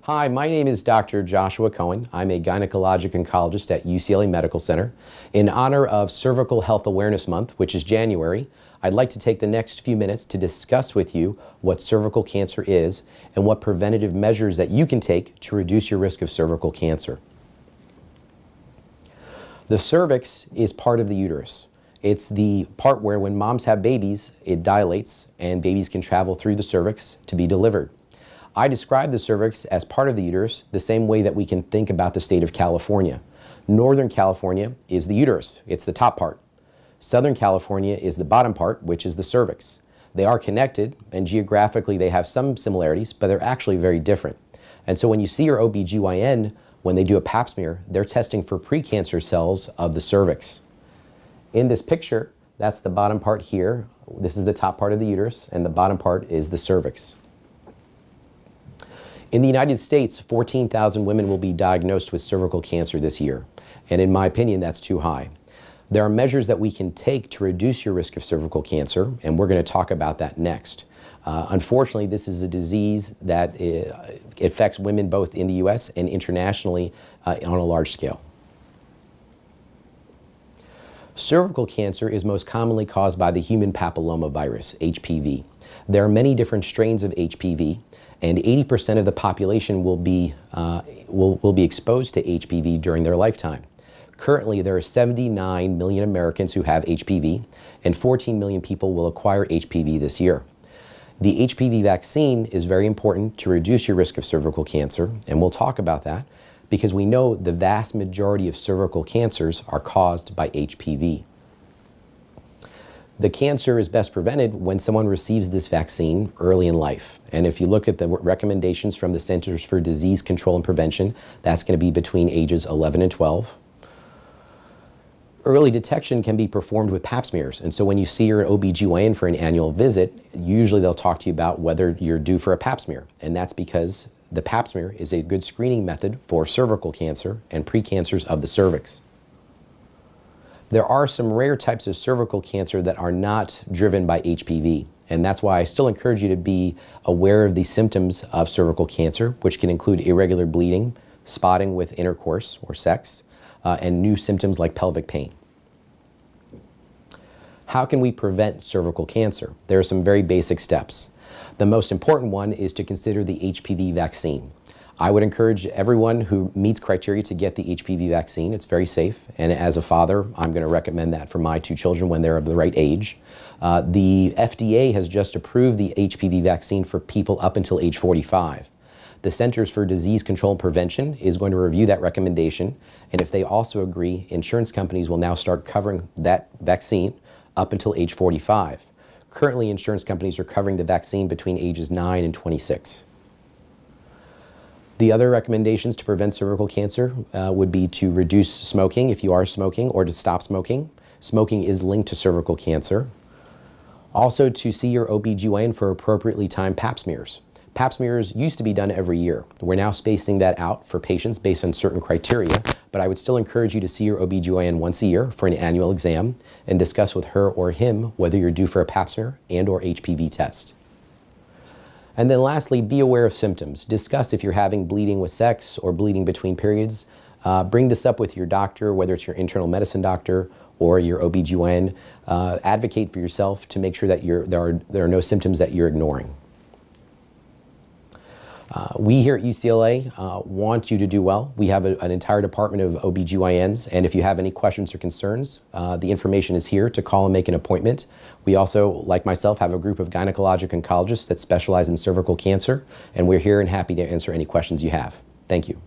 Hi, my name is Dr. Joshua Cohen. I'm a gynecologic oncologist at UCLA Medical Center. In honor of Cervical Health Awareness Month, which is January, I'd like to take the next few minutes to discuss with you what cervical cancer is and what preventative measures that you can take to reduce your risk of cervical cancer. The cervix is part of the uterus. It's the part where when moms have babies, it dilates and babies can travel through the cervix to be delivered. I describe the cervix as part of the uterus the same way that we can think about the state of California. Northern California is the uterus, it's the top part. Southern California is the bottom part, which is the cervix. They are connected, and geographically they have some similarities, but they're actually very different. And so when you see your OBGYN, when they do a pap smear, they're testing for precancer cells of the cervix. In this picture, that's the bottom part here. This is the top part of the uterus, and the bottom part is the cervix. In the United States, 14,000 women will be diagnosed with cervical cancer this year, and in my opinion, that's too high. There are measures that we can take to reduce your risk of cervical cancer, and we're going to talk about that next. Unfortunately, this is a disease that affects women both in the U.S. and internationally on a large scale. Cervical cancer is most commonly caused by the human papillomavirus, HPV. There are many different strains of HPV, and 80% of the population will be exposed to HPV during their lifetime. Currently, there are 79 million Americans who have HPV, and 14 million people will acquire HPV this year. The HPV vaccine is very important to reduce your risk of cervical cancer, and we'll talk about that because we know the vast majority of cervical cancers are caused by HPV. The cancer is best prevented when someone receives this vaccine early in life. And if you look at the recommendations from the Centers for Disease Control and Prevention, that's going to be between ages 11 and 12. Early detection can be performed with pap smears. And so when you see your OBGYN for an annual visit, usually they'll talk to you about whether you're due for a pap smear. And that's because the pap smear is a good screening method for cervical cancer and precancers of the cervix. There are some rare types of cervical cancer that are not driven by HPV, and that's why I still encourage you to be aware of the symptoms of cervical cancer, which can include irregular bleeding, spotting with intercourse or sex, and new symptoms like pelvic pain. How can we prevent cervical cancer? There are some very basic steps. The most important one is to consider the HPV vaccine. I would encourage everyone who meets criteria to get the HPV vaccine. It's very safe, and as a father, I'm going to recommend that for my two children when they're of the right age. The FDA has just approved the HPV vaccine for people up until age 45. The Centers for Disease Control and Prevention is going to review that recommendation, and if they also agree, insurance companies will now start covering that vaccine up until age 45. Currently, insurance companies are covering the vaccine between ages 9 and 26. The other recommendations to prevent cervical cancer would be to reduce smoking if you are smoking, or to stop smoking. Smoking is linked to cervical cancer. Also, to see your OBGYN for appropriately timed pap smears. Pap smears used to be done every year. We're now spacing that out for patients based on certain criteria, but I would still encourage you to see your OBGYN once a year for an annual exam and discuss with her or him whether you're due for a pap smear and or HPV test. And then lastly, be aware of symptoms. Discuss if you're having bleeding with sex or bleeding between periods. Bring this up with your doctor, whether it's your internal medicine doctor or your OBGYN. Advocate for yourself to make sure that there are no symptoms that you're ignoring. We here at UCLA want you to do well. We have an entire department of OBGYNs, and if you have any questions or concerns, the information is here to call and make an appointment. We also, like myself, have a group of gynecologic oncologists that specialize in cervical cancer, and we're here and happy to answer any questions you have. Thank you.